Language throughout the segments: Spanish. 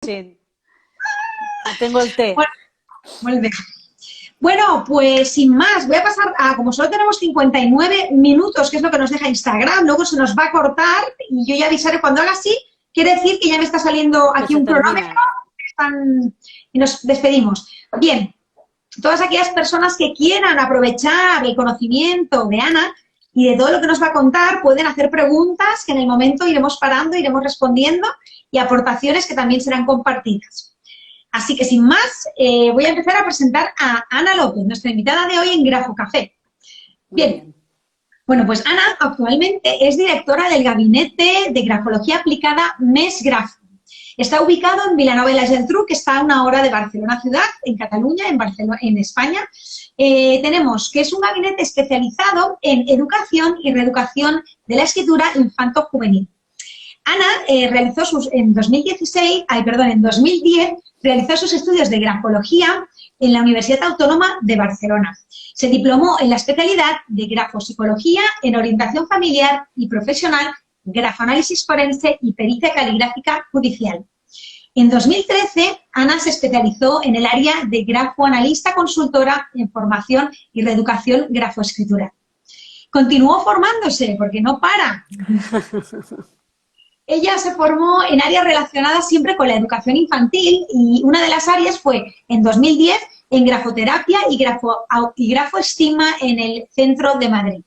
Sí, tengo el té. Bueno, muy bien. Bueno, pues sin más, voy a pasar a, como solo tenemos 59 minutos, que es lo que nos deja Instagram, luego se nos va a cortar y yo ya avisaré cuando haga así, quiere decir que ya me está saliendo Que aquí se un termina. cronómetro y nos despedimos. Bien, todas aquellas personas que quieran aprovechar el conocimiento de Ana y de todo lo que nos va a contar, pueden hacer preguntas que en el momento iremos parando, iremos respondiendo y aportaciones que también serán compartidas. Así que sin más, voy a empezar a presentar a Ana López, nuestra invitada de hoy en Grafo Café. Muy Bien, bien. bueno, pues Ana actualmente es directora del Gabinete de Grafología Aplicada MES Grafo. Está ubicado en Vilanova i la Geltrú, que está a una hora de Barcelona ciudad, en Cataluña, en España. Tenemos que es un gabinete especializado en educación y reeducación de la escritura infanto-juvenil. Ana en 2010 realizó sus estudios de grafología en la Universidad Autónoma de Barcelona. Se diplomó en la especialidad de grafopsicología en orientación familiar y profesional, grafoanálisis forense y pericia caligráfica judicial. En 2013, Ana se especializó en el área de grafoanalista consultora en formación y reeducación grafoescritura. Continuó formándose porque no para. Ella se formó en áreas relacionadas siempre con la educación infantil y una de las áreas fue en 2010 en grafoterapia y grafoestima en el centro de Madrid.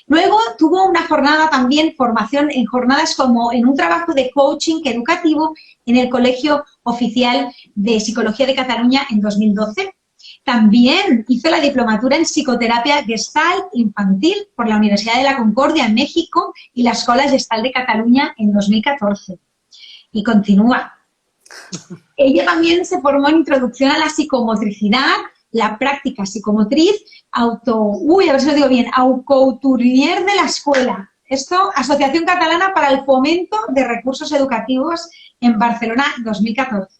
Luego tuvo una jornada también, formación en jornadas como en un trabajo de coaching educativo en el Colegio Oficial de Psicología de Cataluña en 2012. También hizo la diplomatura en psicoterapia Gestalt infantil por la Universidad de la Concordia en México y la Escuela Gestalt de Cataluña en 2014. Y continúa. Ella también se formó en introducción a la psicomotricidad, la práctica psicomotriz, a ver si lo digo bien, Aucouturier de la Escuela. Esto, Asociación Catalana para el Fomento de Recursos Educativos en Barcelona 2014.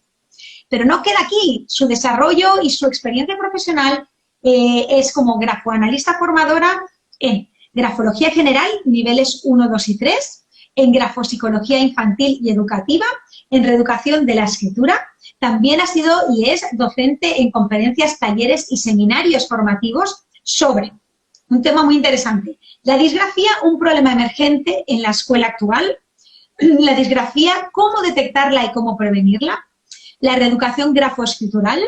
Pero no queda aquí, su desarrollo y su experiencia profesional es como grafoanalista formadora en grafología general, niveles 1, 2 y 3, en grafopsicología infantil y educativa, en reeducación de la escritura. También ha sido y es docente en conferencias, talleres y seminarios formativos sobre un tema muy interesante. La disgrafía, un problema emergente en la escuela actual. La disgrafía, cómo detectarla y cómo prevenirla. La reeducación grafoescritural,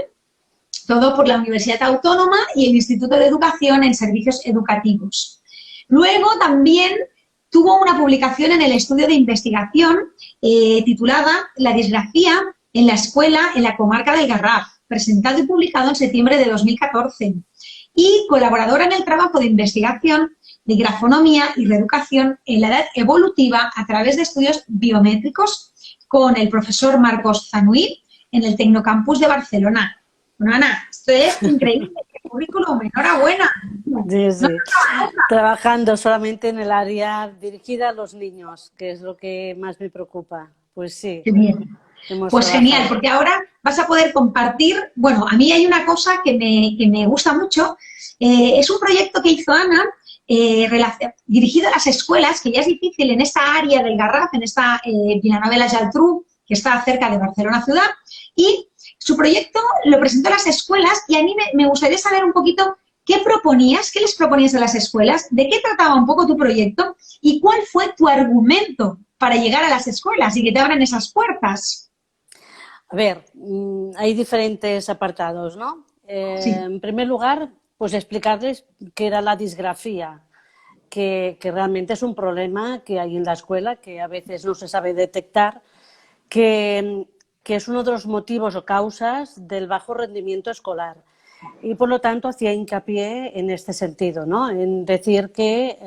todo por la Universidad Autónoma y el Instituto de Educación en Servicios Educativos. Luego también tuvo una publicación en el estudio de investigación titulada La disgrafía en la escuela en la comarca del Garraf, presentado y publicado en septiembre de 2014. Y colaboradora en el trabajo de investigación de grafonomía y reeducación en la edad evolutiva a través de estudios biométricos con el profesor Marcos Zanuí en el Tecnocampus de Barcelona. Bueno, Ana, esto es increíble, qué currículum, enhorabuena. Sí, sí. Trabajando solamente en el área dirigida a los niños, que es lo que más me preocupa. Pues sí, Qué bien. hemos Pues genial, trabajado. porque ahora vas a poder compartir, bueno, a mí hay una cosa que me gusta mucho, es un proyecto que hizo Ana dirigido a las escuelas, que ya es difícil en esta área del Garraf, en esta Vilanova i la Geltrú, que está cerca de Barcelona ciudad, y su proyecto lo presentó a las escuelas y a mí me gustaría saber un poquito qué proponías, qué les proponías a las escuelas, de qué trataba un poco tu proyecto y cuál fue tu argumento para llegar a las escuelas y que te abran esas puertas. A ver, hay diferentes apartados, ¿no? Sí. En primer lugar, pues explicarles qué era la disgrafía, que realmente es un problema que hay en la escuela, que a veces no se sabe detectar, que es uno de los motivos o causas del bajo rendimiento escolar. Y por lo tanto hacía hincapié en este sentido, ¿no? En decir que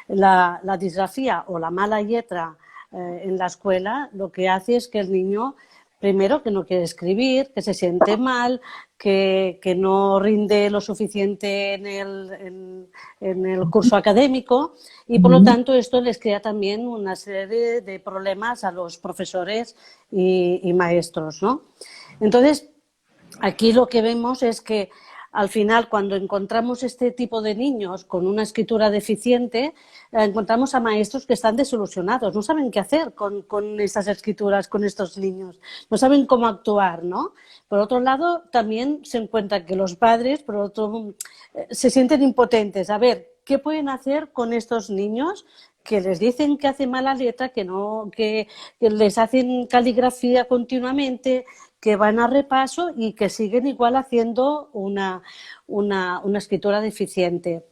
la disgrafía o la mala letra en la escuela lo que hace es que el niño, primero, que no quiere escribir, que se siente mal, que no rinde lo suficiente en el curso académico y por lo tanto esto les crea también una serie de problemas a los profesores y maestros, ¿no? Entonces, aquí lo que vemos es que al final, cuando encontramos este tipo de niños con una escritura deficiente, encontramos a maestros que están desilusionados, no saben qué hacer con estas escrituras, con estos niños, no saben cómo actuar, ¿no? Por otro lado, también se encuentra que los padres, se sienten impotentes. A ver, ¿qué pueden hacer con estos niños que les dicen que hacen mala letra, que les hacen caligrafía continuamente, que van a repaso y que siguen igual haciendo una escritura deficiente?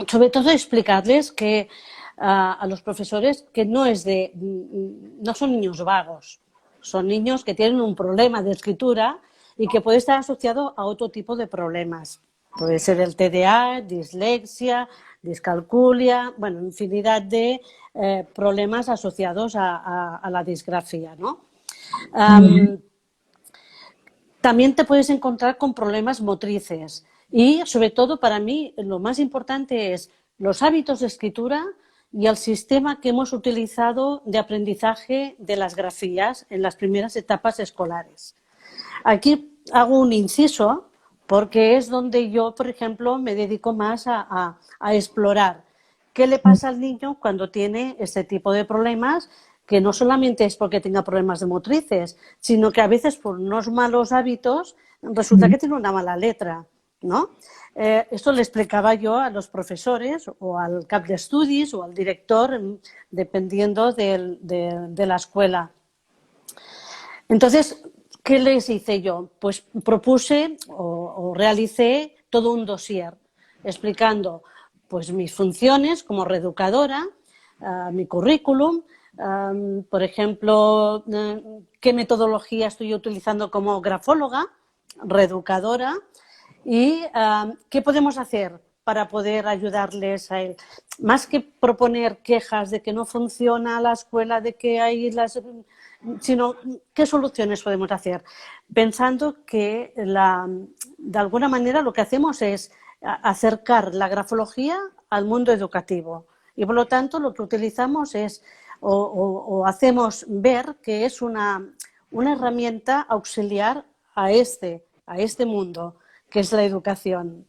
Sobre todo explicarles que a los profesores que no son niños vagos, son niños que tienen un problema de escritura y que puede estar asociado a otro tipo de problemas. Puede ser el TDA, dislexia, discalculia, bueno, infinidad de problemas asociados a la disgrafía, ¿no? También te puedes encontrar con problemas motrices y, sobre todo, para mí, lo más importante es los hábitos de escritura y el sistema que hemos utilizado de aprendizaje de las grafías en las primeras etapas escolares. Aquí hago un inciso porque es donde yo, por ejemplo, me dedico más a explorar qué le pasa al niño cuando tiene este tipo de problemas, que no solamente es porque tenga problemas de motrices, sino que a veces por unos malos hábitos resulta que tiene una mala letra, ¿no? Esto le explicaba yo a los profesores o al cap de estudis o al director, dependiendo de la escuela. Entonces, ¿qué les hice yo? Pues propuse o realicé todo un dossier explicando pues mis funciones como reeducadora, mi currículum, por ejemplo, qué metodología estoy utilizando como grafóloga, reeducadora y qué podemos hacer para poder ayudarles a él. Más que proponer quejas de que no funciona la escuela, de que hay sino qué soluciones podemos hacer, pensando que de alguna manera lo que hacemos es acercar la grafología al mundo educativo y por lo tanto lo que utilizamos es o hacemos ver que es una herramienta auxiliar a este mundo que es la educación.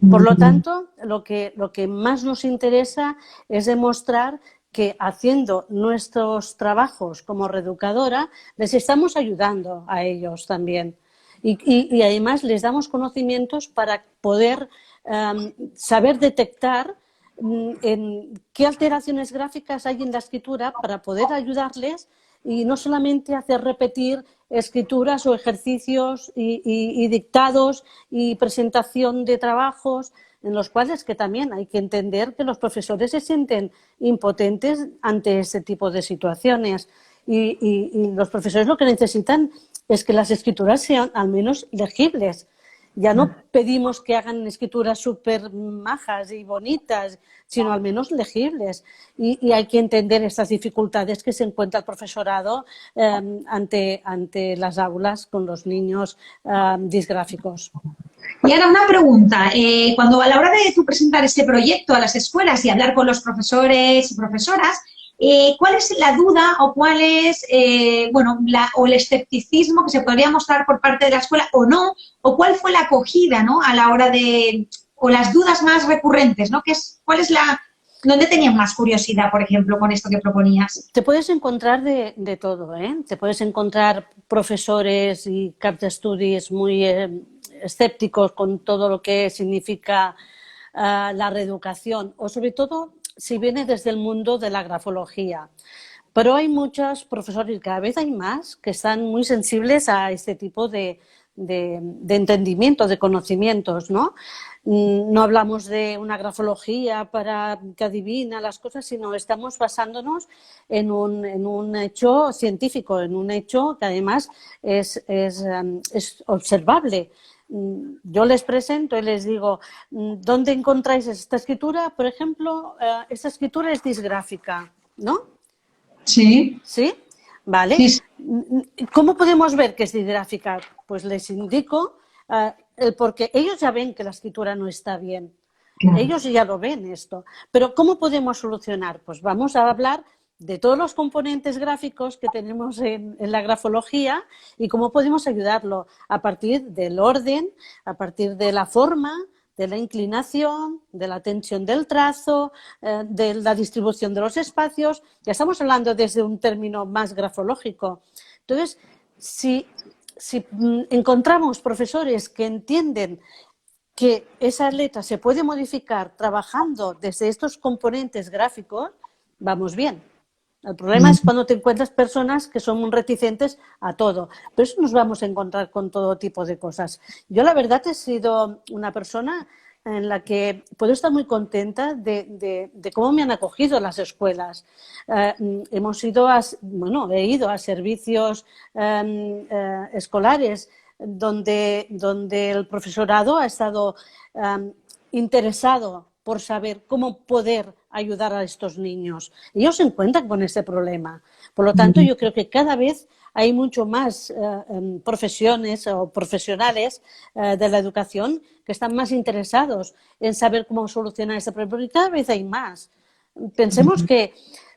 Por lo tanto, lo que más nos interesa es demostrar que haciendo nuestros trabajos como reeducadora les estamos ayudando a ellos también. Y además les damos conocimientos para poder saber detectar en qué alteraciones gráficas hay en la escritura para poder ayudarles y no solamente hacer repetir escrituras o ejercicios y dictados y presentación de trabajos en los cuales que también hay que entender que los profesores se sienten impotentes ante ese tipo de situaciones y los profesores lo que necesitan es que las escrituras sean al menos legibles. Ya no pedimos que hagan escrituras súper majas y bonitas, sino al menos legibles. Y hay que entender estas dificultades que se encuentra el profesorado ante las aulas con los niños disgráficos. Y ahora una pregunta. Cuando a la hora de tú presentar este proyecto a las escuelas y hablar con los profesores y profesoras, ¿cuál es la duda o cuál es o el escepticismo que se podría mostrar por parte de la escuela o no? ¿O cuál fue la acogida, ¿no? A la hora o las dudas más recurrentes, ¿no? ¿Dónde tenían más curiosidad, por ejemplo, con esto que proponías? Te puedes encontrar de todo, ¿eh? Te puedes encontrar profesores y cap de estudis muy escépticos con todo lo que significa la reeducación o sobre todo si viene desde el mundo de la grafología. Pero hay muchos profesores, cada vez hay más, que están muy sensibles a este tipo de entendimiento, de conocimientos, ¿no? No hablamos de una grafología para que adivina las cosas, sino estamos basándonos en un hecho científico, en un hecho que además es observable. Yo les presento y les digo, ¿dónde encontráis esta escritura? Por ejemplo, esta escritura es disgráfica, ¿no? Sí. ¿Sí? Vale. Sí. ¿Cómo podemos ver que es disgráfica? Pues les indico porque ellos ya ven que la escritura no está bien. Claro. Ellos ya lo ven esto. Pero ¿cómo podemos solucionar? Pues vamos a hablar de todos los componentes gráficos que tenemos en la grafología y cómo podemos ayudarlo a partir del orden, a partir de la forma, de la inclinación, de la tensión del trazo, de la distribución de los espacios. Ya estamos hablando desde un término más grafológico. Entonces, si encontramos profesores que entienden que esa letra se puede modificar trabajando desde estos componentes gráficos, vamos bien. El problema es cuando te encuentras personas que son muy reticentes a todo. Pero eso nos vamos a encontrar con todo tipo de cosas. Yo, la verdad, he sido una persona en la que puedo estar muy contenta de cómo me han acogido las escuelas. He ido a servicios escolares donde el profesorado ha estado interesado por saber cómo poder ayudar a estos niños. Ellos se encuentran con ese problema. Por lo tanto, yo creo que cada vez hay mucho más profesiones o profesionales de la educación que están más interesados en saber cómo solucionar ese problema, y cada vez hay más. Pensemos que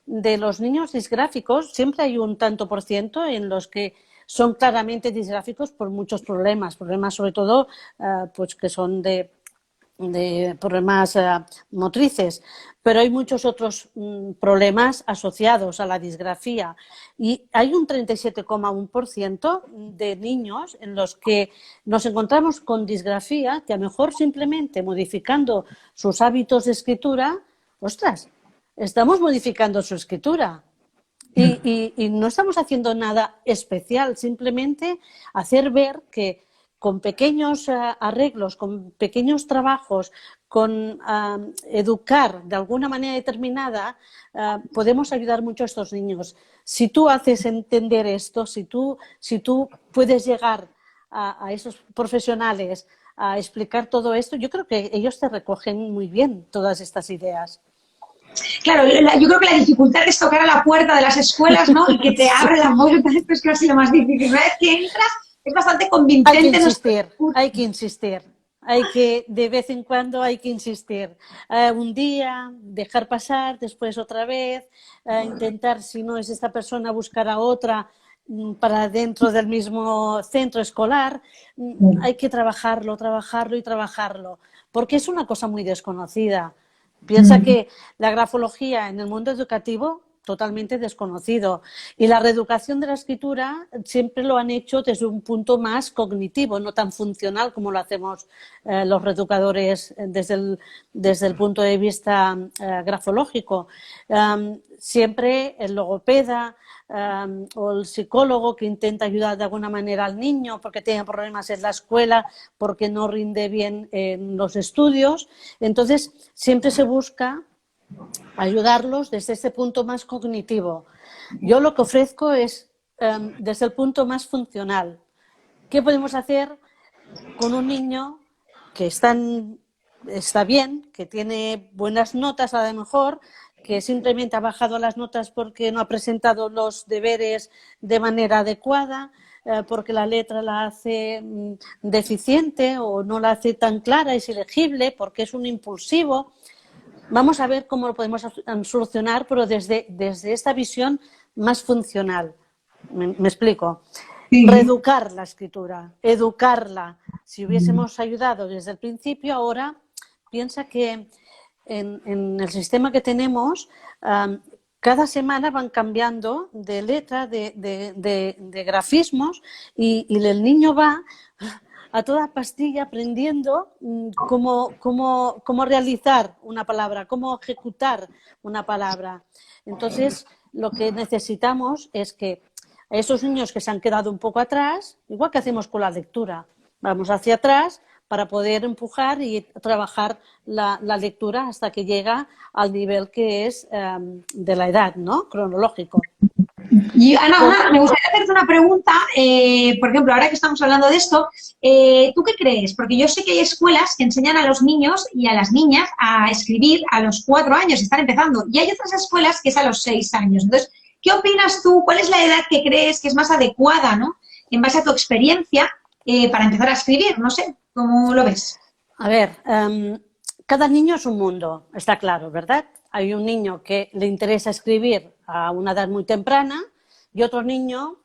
de los niños disgráficos siempre hay un tanto por ciento en los que son claramente disgráficos por muchos problemas sobre todo pues que son de problemas motrices, pero hay muchos otros problemas asociados a la disgrafía y hay un 37,1% de niños en los que nos encontramos con disgrafía que a lo mejor simplemente modificando sus hábitos de escritura, ostras, estamos modificando su escritura. Y no estamos haciendo nada especial, simplemente hacer ver que con pequeños arreglos, con pequeños trabajos, con educar de alguna manera determinada, podemos ayudar mucho a estos niños. Si tú haces entender esto, si tú puedes llegar a esos profesionales a explicar todo esto, yo creo que ellos te recogen muy bien todas estas ideas. Claro, yo creo que la dificultad es tocar a la puerta de las escuelas, ¿no? Y que te abre la puerta, esto es casi lo más difícil. Una vez que entras, es bastante convincente. Hay que insistir. De vez en cuando hay que insistir. Un día, dejar pasar, después otra vez, intentar, si no es esta persona, buscar a otra para dentro del mismo centro escolar. Hay que trabajarlo y trabajarlo, porque es una cosa muy desconocida. Piensa que la grafología en el mundo educativo totalmente desconocido y la reeducación de la escritura siempre lo han hecho desde un punto más cognitivo, no tan funcional como lo hacemos los reeducadores desde el punto de vista grafológico. Siempre el logopeda o el psicólogo que intenta ayudar de alguna manera al niño porque tiene problemas en la escuela, porque no rinde bien en los estudios. Entonces, siempre se busca ayudarlos desde ese punto más cognitivo. Yo lo que ofrezco es desde el punto más funcional. ¿Qué podemos hacer con un niño que está bien, que tiene buenas notas a lo mejor, que simplemente ha bajado las notas porque no ha presentado los deberes de manera adecuada, porque la letra la hace deficiente o no la hace tan clara, es ilegible, porque es un impulsivo? Vamos a ver cómo lo podemos solucionar, pero desde esta visión más funcional. ¿Me explico? Sí. Reeducar la escritura, educarla. Si hubiésemos ayudado desde el principio, ahora piensa que en el sistema que tenemos, cada semana van cambiando de letra, de grafismos y el niño va a toda pastilla aprendiendo cómo realizar una palabra, cómo ejecutar una palabra. Entonces, lo que necesitamos es que a esos niños que se han quedado un poco atrás, igual que hacemos con la lectura, vamos hacia atrás para poder empujar y trabajar la lectura hasta que llega al nivel que es de la edad, ¿no? Cronológico. Y Ana, me gustaría hacerte una pregunta, por ejemplo, ahora que estamos hablando de esto, ¿tú qué crees? Porque yo sé que hay escuelas que enseñan a los niños y a las niñas a escribir a los 4 años, están empezando, y hay otras escuelas que es a los 6 años. Entonces, ¿qué opinas tú? ¿Cuál es la edad que crees que es más adecuada, ¿no? En base a tu experiencia, para empezar a escribir? No sé, ¿cómo lo ves? A ver, cada niño es un mundo, está claro, ¿verdad? Hay un niño que le interesa escribir a una edad muy temprana y otro niño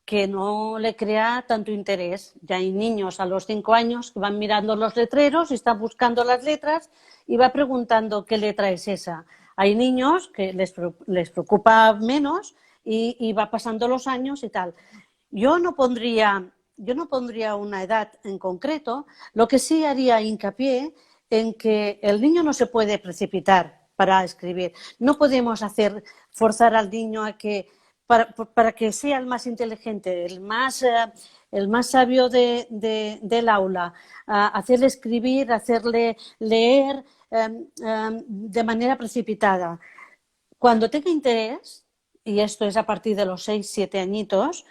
que no le crea tanto interés. Ya hay niños a los 5 años que van mirando los letreros y están buscando las letras y va preguntando qué letra es esa. Hay niños que les preocupa menos y va pasando los años y tal. Yo no pondría una edad en concreto, lo que sí haría hincapié en que el niño no se puede precipitar para escribir. No podemos forzar al niño a que para que sea el más inteligente, el más sabio del aula, hacerle escribir, hacerle leer de manera precipitada. Cuando tenga interés, y esto es a partir de los 6, 7 añitos,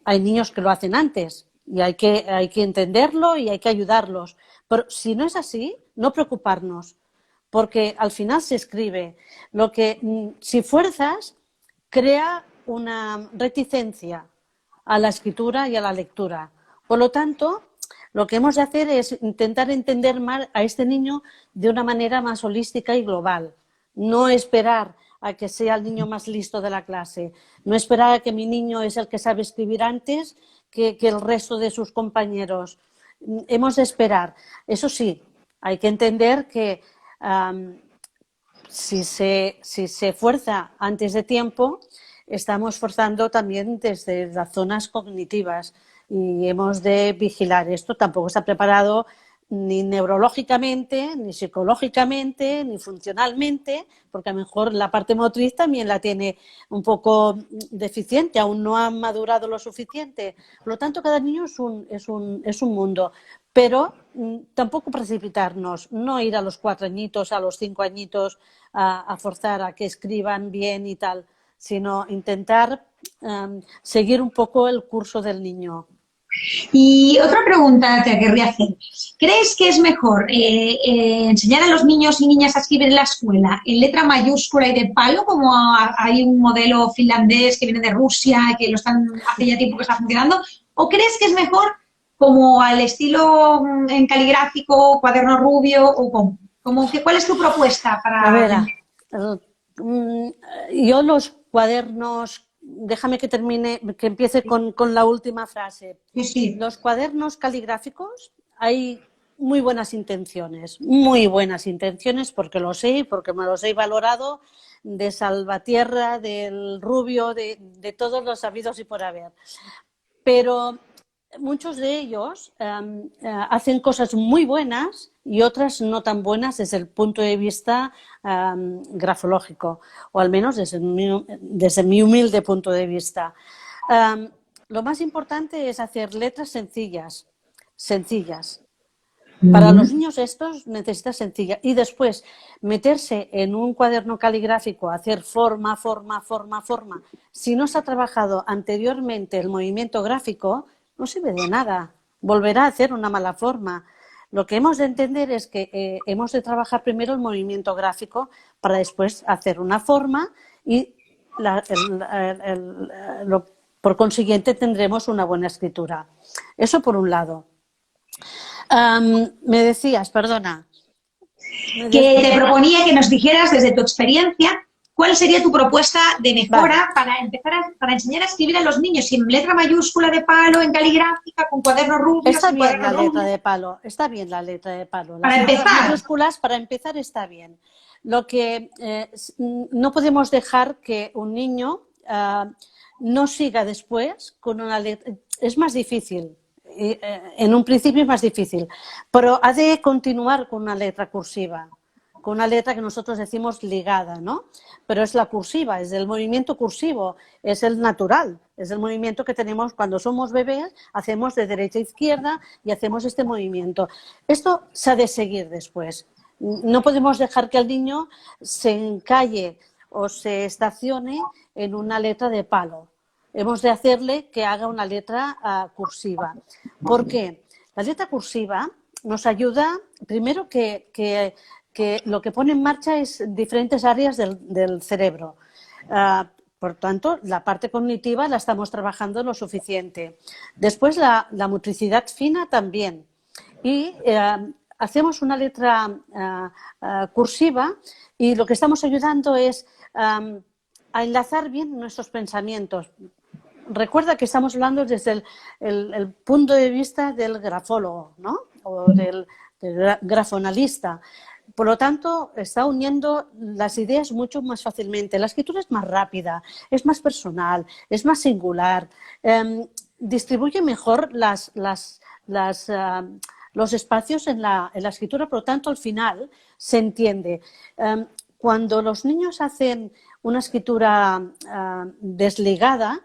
hay niños que lo hacen antes y hay que entenderlo y hay que ayudarlos. Pero si no es así, no preocuparnos, porque al final se escribe. Si fuerzas, crea una reticencia a la escritura y a la lectura. Por lo tanto, lo que hemos de hacer es intentar entender más a este niño de una manera más holística y global. No esperar a que sea el niño más listo de la clase. No esperar a que mi niño es el que sabe escribir antes que el resto de sus compañeros. Hemos de esperar. Eso sí, hay que entender que si se fuerza antes de tiempo, estamos forzando también desde las zonas cognitivas y hemos de vigilar. Esto tampoco está preparado ni neurológicamente, ni psicológicamente, ni funcionalmente, porque a lo mejor la parte motriz también la tiene un poco deficiente, aún no ha madurado lo suficiente. Por lo tanto, cada niño es un mundo. Pero tampoco precipitarnos, no ir a los 4 añitos, a los 5 añitos a forzar a que escriban bien y tal, sino intentar seguir un poco el curso del niño. Y otra pregunta que querría hacer. ¿Crees que es mejor enseñar a los niños y niñas a escribir en la escuela en letra mayúscula y de palo, como hay un modelo finlandés que viene de Rusia, que hace ya tiempo que está funcionando? ¿O crees que es mejor como al estilo en caligráfico, cuaderno rubio o cómo? ¿Cuál es tu propuesta para...? A ver, yo los cuadernos, déjame que empiece con la última frase. Sí, sí. Los cuadernos caligráficos hay muy buenas intenciones porque lo sé y porque me los he valorado de Salvatierra, del Rubio, de todos los habidos y por haber. Pero muchos de ellos hacen cosas muy buenas y otras no tan buenas desde el punto de vista grafológico, o al menos desde mi humilde punto de vista. Lo más importante es hacer letras sencillas. Para los niños estos necesitas sencilla. Y después meterse en un cuaderno caligráfico, hacer forma. Si no se ha trabajado anteriormente el movimiento gráfico, no sirve de nada. Volverá a hacer una mala forma. Lo que hemos de entender es que hemos de trabajar primero el movimiento gráfico para después hacer una forma y por consiguiente tendremos una buena escritura. Eso por un lado. Me decías, perdona. Que te proponía que nos dijeras desde tu experiencia cuál sería tu propuesta de mejora para enseñar a escribir a los niños en letra mayúscula de palo, en caligráfica, con cuadernos rubios. Está bien la letra de palo, está bien la letra de palo. Para empezar. Mayúsculas, para empezar, está bien. Lo que no podemos dejar que un niño no siga después con una letra. Es más difícil. En un principio es más difícil, pero ha de continuar con una letra cursiva, con una letra que nosotros decimos ligada, ¿no? Pero es la cursiva, es el movimiento cursivo, es el natural, es el movimiento que tenemos cuando somos bebés, hacemos de derecha a izquierda y hacemos este movimiento. Esto se ha de seguir después. No podemos dejar que el niño se encalle o se estacione en una letra de palo. Hemos de hacerle que haga una letra cursiva. ¿Por qué? La letra cursiva nos ayuda, primero que lo que pone en marcha es diferentes áreas del cerebro. Por tanto, la parte cognitiva la estamos trabajando lo suficiente. Después la motricidad fina también. Y hacemos una letra cursiva y lo que estamos ayudando es a enlazar bien nuestros pensamientos. Recuerda que estamos hablando desde el punto de vista del grafólogo, ¿no? O del grafonalista. Por lo tanto, está uniendo las ideas mucho más fácilmente. La escritura es más rápida, es más personal, es más singular, distribuye mejor los espacios en la escritura, por lo tanto, al final se entiende. Cuando los niños hacen una escritura desligada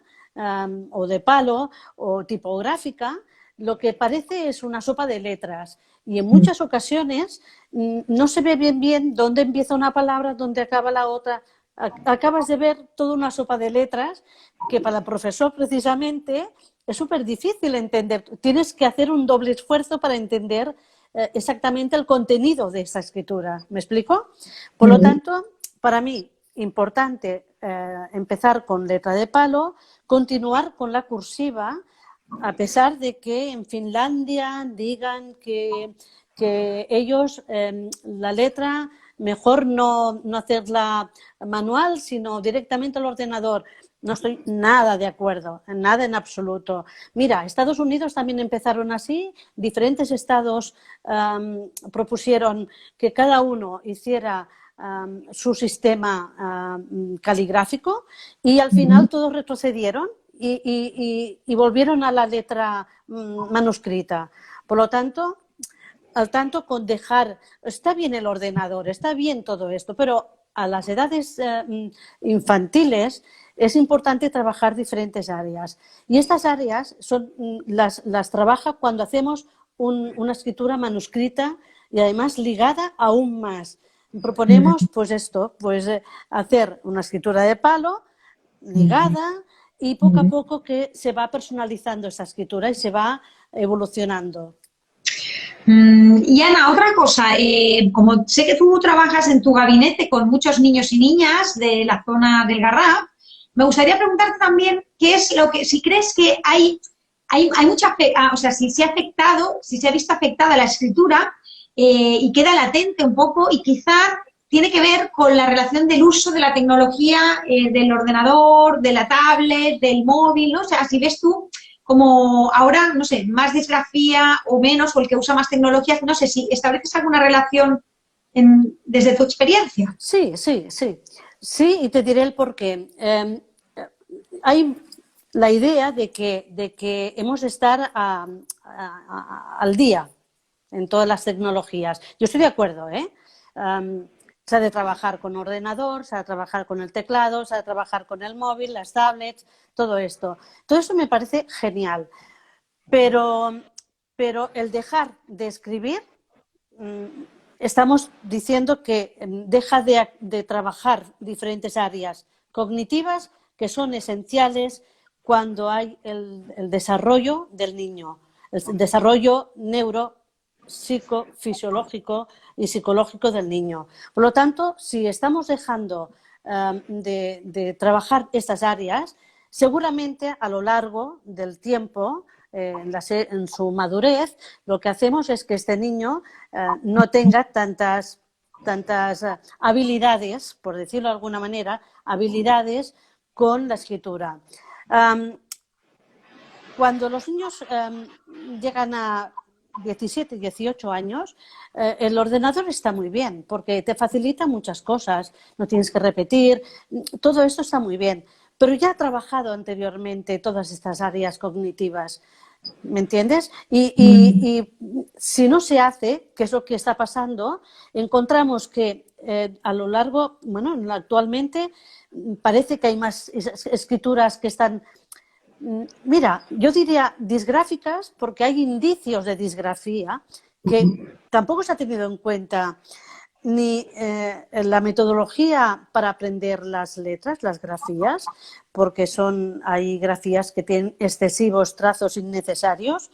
o de palo o tipográfica, lo que parece es una sopa de letras y en muchas ocasiones no se ve bien dónde empieza una palabra, dónde acaba la otra. Acabas de ver toda una sopa de letras que para el profesor precisamente es súper difícil entender. Tienes que hacer un doble esfuerzo para entender exactamente el contenido de esa escritura. ¿Me explico? Por lo tanto, para mí, importante empezar con letra de palo, continuar con la cursiva, a pesar de que en Finlandia digan que ellos la letra mejor no hacerla manual, sino directamente al ordenador. No estoy nada de acuerdo, nada en absoluto. Mira, Estados Unidos también empezaron así, diferentes estados propusieron que cada uno hiciera su sistema caligráfico y al final todos retrocedieron y volvieron a la letra manuscrita. Por lo tanto, al tanto con dejar, está bien el ordenador, está bien todo esto, pero a las edades infantiles es importante trabajar diferentes áreas. Y estas áreas las trabaja cuando hacemos una escritura manuscrita y además ligada aún más. Proponemos pues esto, pues hacer una escritura de palo ligada y poco a poco que se va personalizando esa escritura y se va evolucionando. Y Ana, otra cosa, como sé que tú trabajas en tu gabinete con muchos niños y niñas de la zona del Garraf, me gustaría preguntarte también qué es lo que, si crees que hay mucha, o sea, si se ha visto afectada la escritura y queda latente un poco y quizá tiene que ver con la relación del uso de la tecnología, del ordenador, de la tablet, del móvil, ¿no? O sea, si ves tú como ahora, no sé, más disgrafía o menos, o el que usa más tecnologías, no sé si estableces alguna relación desde tu experiencia. Sí, y te diré el porqué. Hay la idea de que hemos de estar al día en todas las tecnologías. Yo estoy de acuerdo, ¿eh? Se ha de trabajar con ordenador, se ha de trabajar con el teclado, se ha de trabajar con el móvil, las tablets, todo esto. Todo eso me parece genial. Pero el dejar de escribir, estamos diciendo que deja de trabajar diferentes áreas cognitivas que son esenciales cuando hay el desarrollo del niño, el desarrollo psicofisiológico y psicológico del niño. Por lo tanto, si estamos dejando de trabajar estas áreas, seguramente a lo largo del tiempo, en su madurez, lo que hacemos es que este niño no tenga tantas habilidades, por decirlo de alguna manera, habilidades con la escritura. Cuando los niños llegan a 17, 18 años, el ordenador está muy bien porque te facilita muchas cosas, no tienes que repetir, todo esto está muy bien, pero ya ha trabajado anteriormente todas estas áreas cognitivas, ¿me entiendes? Y si no se hace, que es lo que está pasando, encontramos que a lo largo, bueno, actualmente parece que hay más escrituras que están... Mira, yo diría disgráficas porque hay indicios de disgrafía que tampoco se ha tenido en cuenta ni la metodología para aprender las letras, las grafías, porque hay grafías que tienen excesivos trazos innecesarios,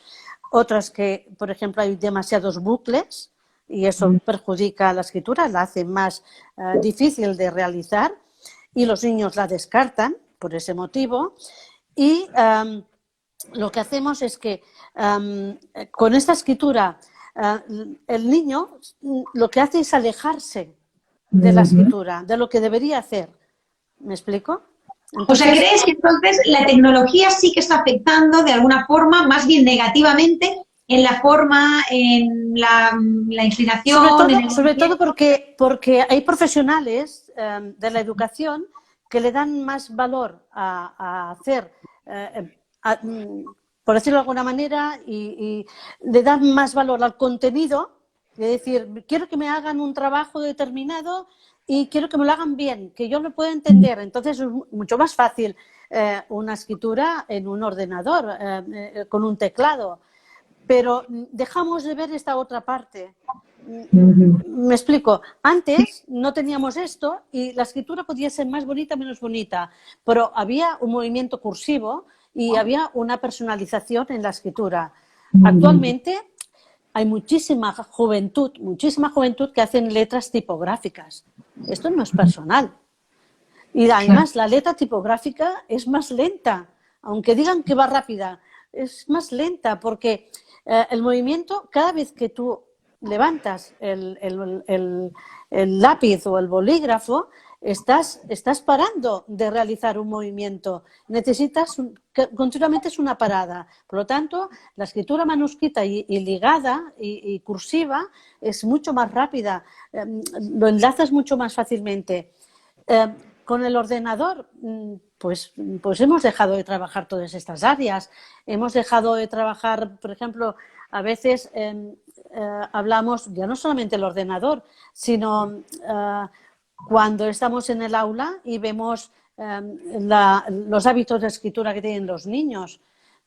otras que, por ejemplo, hay demasiados bucles y eso perjudica la escritura, la hace más difícil de realizar y los niños la descartan por ese motivo. Y lo que hacemos es que con esta escritura el niño lo que hace es alejarse de la escritura, de lo que debería hacer. ¿Me explico? O sea, ¿crees que entonces la tecnología sí que está afectando de alguna forma, más bien negativamente, en la forma, en la inclinación, en el Sobre todo movimiento? porque hay profesionales de la educación que le dan más valor a hacer, por decirlo de alguna manera, y le dan más valor al contenido, es decir, quiero que me hagan un trabajo determinado y quiero que me lo hagan bien, que yo lo pueda entender. Entonces es mucho más fácil una escritura en un ordenador, con un teclado. Pero dejamos de ver esta otra parte. Me explico. Antes no teníamos esto y la escritura podía ser más bonita, menos bonita, pero había un movimiento cursivo y había una personalización en la escritura. Actualmente hay muchísima juventud que hacen letras tipográficas. Esto no es personal. Y además la letra tipográfica es más lenta, aunque digan que va rápida, es más lenta porque el movimiento, cada vez que tú levantas el lápiz o el bolígrafo, estás parando de realizar un movimiento. Necesitas, continuamente es una parada. Por lo tanto, la escritura manuscrita y ligada y cursiva es mucho más rápida, lo enlazas mucho más fácilmente. Con el ordenador, pues hemos dejado de trabajar todas estas áreas. Hemos dejado de trabajar, por ejemplo, a veces hablamos ya no solamente el ordenador, sino cuando estamos en el aula y vemos los hábitos de escritura que tienen los niños.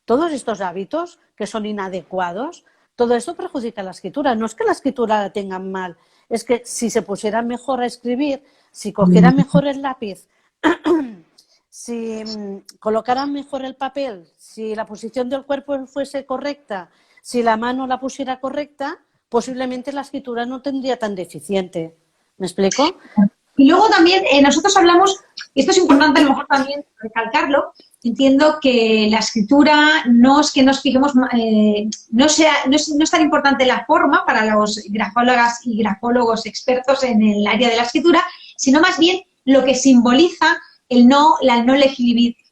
Todos estos hábitos que son inadecuados, todo esto perjudica la escritura. No es que la escritura la tengan mal, es que si se pusieran mejor a escribir, si cogieran mejor el lápiz, si colocaran mejor el papel, si la posición del cuerpo fuese correcta, si la mano la pusiera correcta, posiblemente la escritura no tendría tan deficiente. ¿Me explico? Y luego también nosotros hablamos, y esto es importante a lo mejor también recalcarlo, entiendo que la escritura no es que nos fijemos, no es tan importante la forma para los grafólogas y grafólogos expertos en el área de la escritura, sino más bien lo que simboliza la no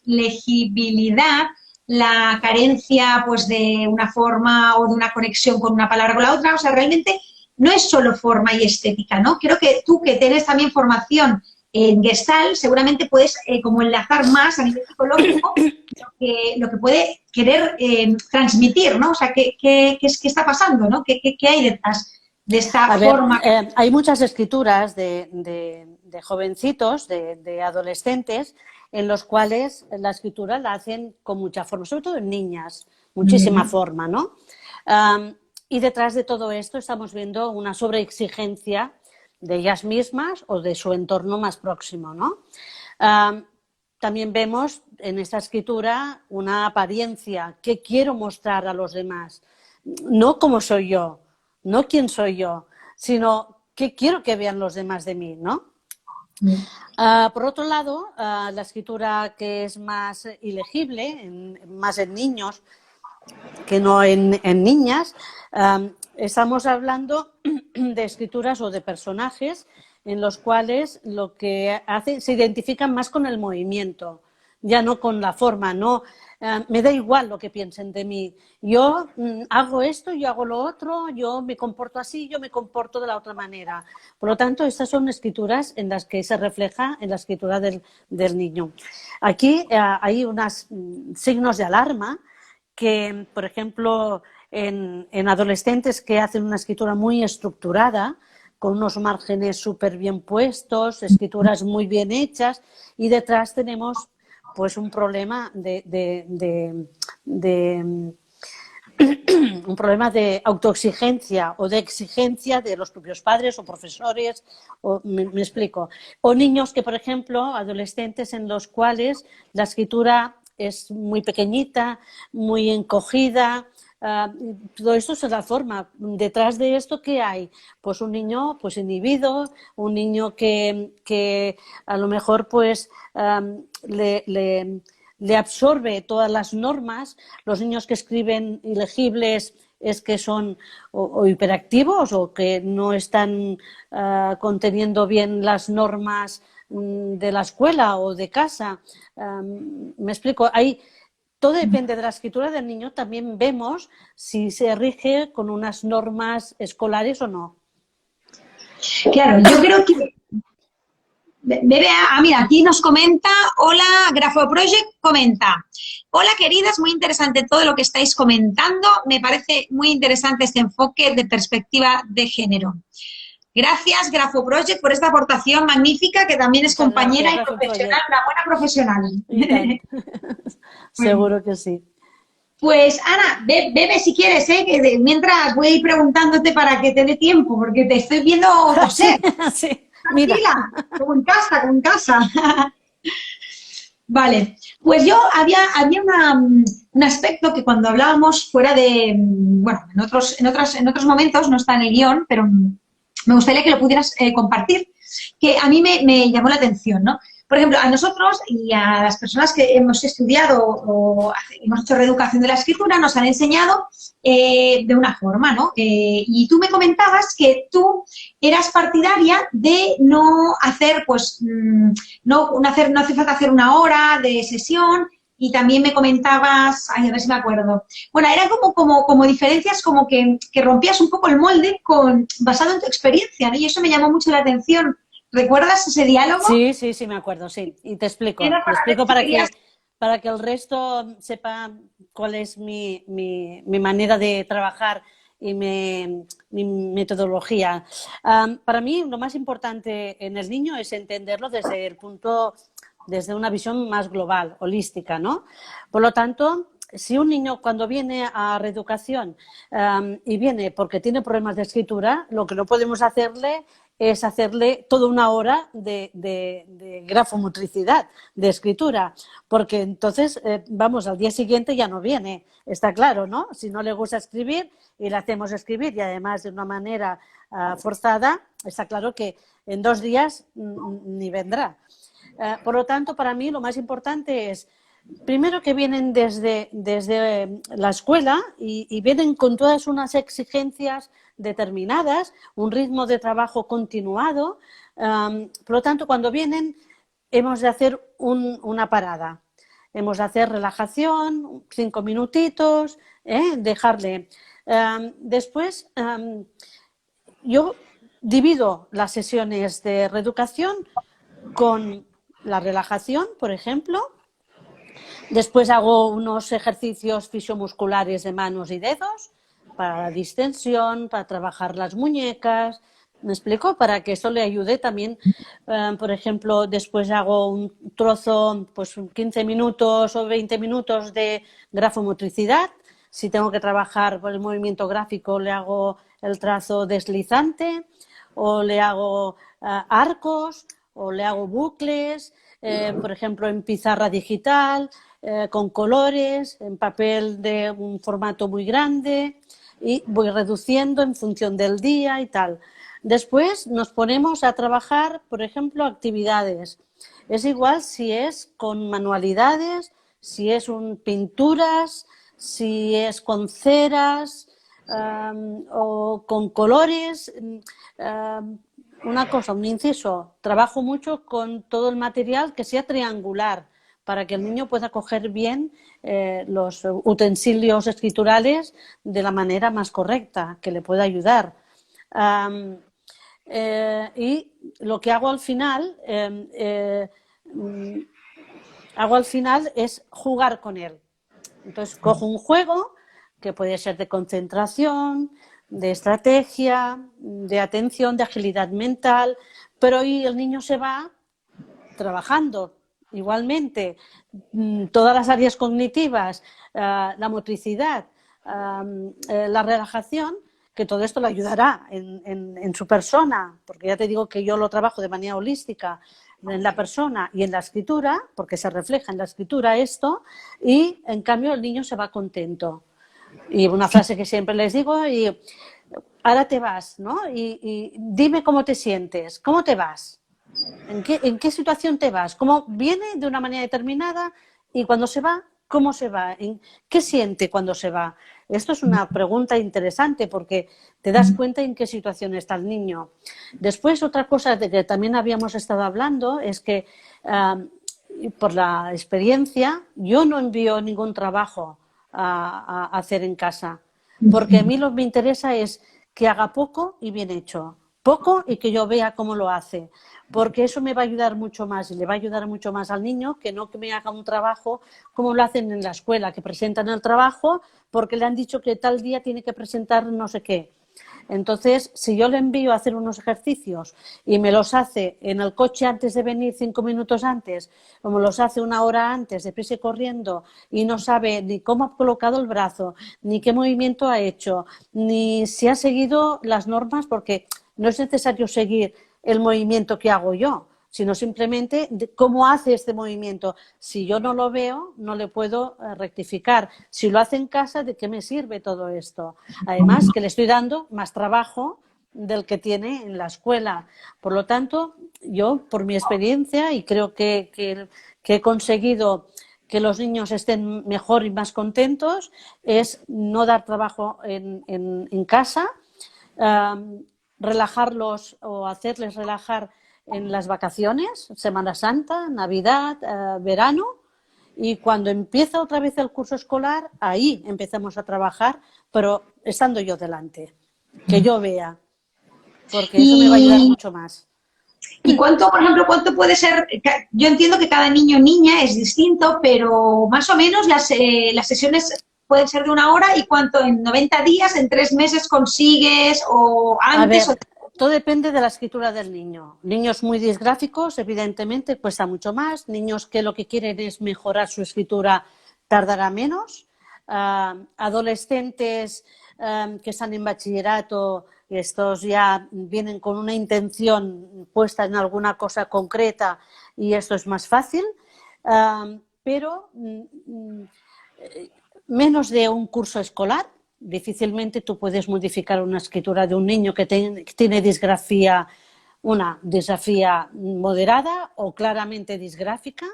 legibilidad, la carencia pues de una forma o de una conexión con una palabra con la otra. O sea, realmente no es solo forma y estética, ¿no? Creo que tú, que tienes también formación en Gestalt, seguramente puedes como enlazar más a nivel psicológico lo que puede querer transmitir, ¿no? O sea, ¿qué está pasando, ¿no? ¿Qué hay detrás de esta forma? Hay muchas escrituras de jovencitos, de adolescentes, en los cuales la escritura la hacen con mucha forma, sobre todo en niñas, muchísima forma, ¿no? Y detrás de todo esto estamos viendo una sobreexigencia de ellas mismas o de su entorno más próximo, ¿no? También vemos en esta escritura una apariencia que quiero mostrar a los demás, no cómo soy yo, no quién soy yo, sino qué quiero que vean los demás de mí, ¿no? Por otro lado, la escritura que es más ilegible, más en niños que no en niñas, estamos hablando de escrituras o de personajes en los cuales lo que hacen se identifican más con el movimiento, ya no con la forma, no. Me da igual lo que piensen de mí. Yo hago esto, yo hago lo otro, yo me comporto así, yo me comporto de la otra manera. Por lo tanto, estas son escrituras en las que se refleja en la escritura del niño. Aquí hay unos signos de alarma que, por ejemplo, en adolescentes que hacen una escritura muy estructurada, con unos márgenes súper bien puestos, escrituras muy bien hechas, y detrás tenemos pues un problema un problema de autoexigencia o de exigencia de los propios padres o profesores, me explico. O niños que, por ejemplo, adolescentes en los cuales la escritura es muy pequeñita, muy encogida. Todo esto es la forma. Detrás de esto, ¿qué hay? Pues un niño pues inhibido, un niño que a lo mejor pues le absorbe todas las normas. Los niños que escriben ilegibles es que son o hiperactivos o que no están conteniendo bien las normas de la escuela o de casa. Me explico, todo depende de la escritura del niño. También vemos si se rige con unas normas escolares o no. Claro, yo creo que Bebe, mira, aquí nos comenta, hola, Grafo Project comenta, hola queridas, muy interesante todo lo que estáis comentando, me parece muy interesante este enfoque de perspectiva de género. Gracias, Grafo Project, por esta aportación magnífica, que también es Muchas compañera gracias, y Grafo profesional, Project. una buena profesional. Y tant. Seguro que sí. Pues Ana, bebe si quieres, que mientras voy a ir preguntándote para que te dé tiempo, porque te estoy viendo toser. Sí, mira. Tranquila, como en casa, como en casa. Vale, pues yo había un aspecto que cuando hablábamos fuera de, bueno, en otros momentos, no está en el guión, pero me gustaría que lo pudieras compartir, que a mí me llamó la atención, ¿no? Por ejemplo, a nosotros y a las personas que hemos estudiado o hemos hecho reeducación de la escritura, nos han enseñado de una forma, ¿no? Y tú me comentabas que tú eras partidaria de no hacer, pues, no hace falta hacer una hora de sesión, y también me comentabas, ay, a ver si me acuerdo. Bueno, eran como diferencias, como que rompías un poco el molde basado en tu experiencia, ¿no? Y eso me llamó mucho la atención. ¿Recuerdas ese diálogo? Sí, me acuerdo, sí. Y te explico. Era Te para ver explico si querías... para que el resto sepa cuál es mi manera de trabajar y mi metodología. Para mí, lo más importante en el niño es entenderlo desde una visión más global, holística, ¿no? Por lo tanto, si un niño cuando viene a reeducación y viene porque tiene problemas de escritura, lo que no podemos hacerle es hacerle toda una hora de grafomotricidad, de escritura, porque entonces, vamos, al día siguiente ya no viene, está claro, ¿no? Si no le gusta escribir y le hacemos escribir y además de una manera forzada, está claro que en 2 días ni vendrá. Por lo tanto, para mí lo más importante es, primero, que vienen desde la escuela y vienen con todas unas exigencias determinadas, un ritmo de trabajo continuado. Por lo tanto, cuando vienen, hemos de hacer una parada. Hemos de hacer relajación, 5 minutitos, dejarle. Después, yo divido las sesiones de reeducación con la relajación, por ejemplo. Después hago unos ejercicios fisiomusculares de manos y dedos para la distensión, para trabajar las muñecas. ¿Me explico? Para que eso le ayude también. Por ejemplo, después hago un trozo, pues 15 minutos o 20 minutos de grafomotricidad. Si tengo que trabajar por el movimiento gráfico, le hago el trazo deslizante, o le hago arcos, o le hago bucles, por ejemplo, en pizarra digital, con colores, en papel de un formato muy grande, y voy reduciendo en función del día y tal. Después nos ponemos a trabajar, por ejemplo, actividades. Es igual si es con manualidades, si es pinturas, si es con ceras o con colores. Una cosa, un inciso, trabajo mucho con todo el material que sea triangular, para que el niño pueda coger bien los utensilios escriturales de la manera más correcta, que le pueda ayudar. Y lo que hago al final, es jugar con él. Entonces cojo un juego que puede ser de concentración, de estrategia, de atención, de agilidad mental, pero ahí el niño se va trabajando igualmente todas las áreas cognitivas, la motricidad, la relajación, que todo esto le ayudará en su persona, porque ya te digo que yo lo trabajo de manera holística en la persona y en la escritura, porque se refleja en la escritura esto, y en cambio el niño se va contento. Y una frase que siempre les digo, y ahora te vas, ¿no? Y dime cómo te sientes, ¿cómo te vas? ¿En qué situación te vas? ¿Cómo viene de una manera determinada? Y cuando se va, ¿cómo se va? ¿Qué siente cuando se va? Esto es una pregunta interesante porque te das cuenta en qué situación está el niño. Después, otra cosa de que también habíamos estado hablando es que por la experiencia yo no envío ningún trabajo a hacer en casa, porque a mí lo que me interesa es que haga poco y bien hecho, poco y que yo vea cómo lo hace, porque eso me va a ayudar mucho más y le va a ayudar mucho más al niño que no que me haga un trabajo como lo hacen en la escuela, que presentan el trabajo porque le han dicho que tal día tiene que presentar no sé qué. Entonces, si yo le envío a hacer unos ejercicios y me los hace en el coche antes de venir 5 minutos antes, o me los hace una hora antes, deprisa y corriendo, y no sabe ni cómo ha colocado el brazo, ni qué movimiento ha hecho, ni si ha seguido las normas, porque no es necesario seguir el movimiento que hago yo, sino simplemente cómo hace este movimiento. Si yo no lo veo, no le puedo rectificar. Si lo hace en casa, ¿de qué me sirve todo esto? Además, que le estoy dando más trabajo del que tiene en la escuela. Por lo tanto, yo, por mi experiencia, y creo que he conseguido que los niños estén mejor y más contentos, es no dar trabajo en casa, relajarlos o hacerles relajar en las vacaciones, Semana Santa, Navidad, verano, y cuando empieza otra vez el curso escolar, ahí empezamos a trabajar, pero estando yo delante, que yo vea, porque eso me va a ayudar Y, mucho más. ¿Y cuánto, por ejemplo, cuánto puede ser? Yo entiendo que cada niño o niña es distinto, pero más o menos las sesiones pueden ser de una hora y cuánto en 90 días, en 3 meses consigues o A antes. ver, todo depende de la escritura del niño. Niños muy disgráficos, evidentemente, cuesta mucho más. Niños que lo que quieren es mejorar su escritura, tardará menos. Adolescentes que están en bachillerato, estos ya vienen con una intención puesta en alguna cosa concreta y esto es más fácil. Pero menos de un curso escolar, difícilmente tú puedes modificar una escritura de un niño que tiene disgrafía, una disgrafía moderada o claramente disgráfica,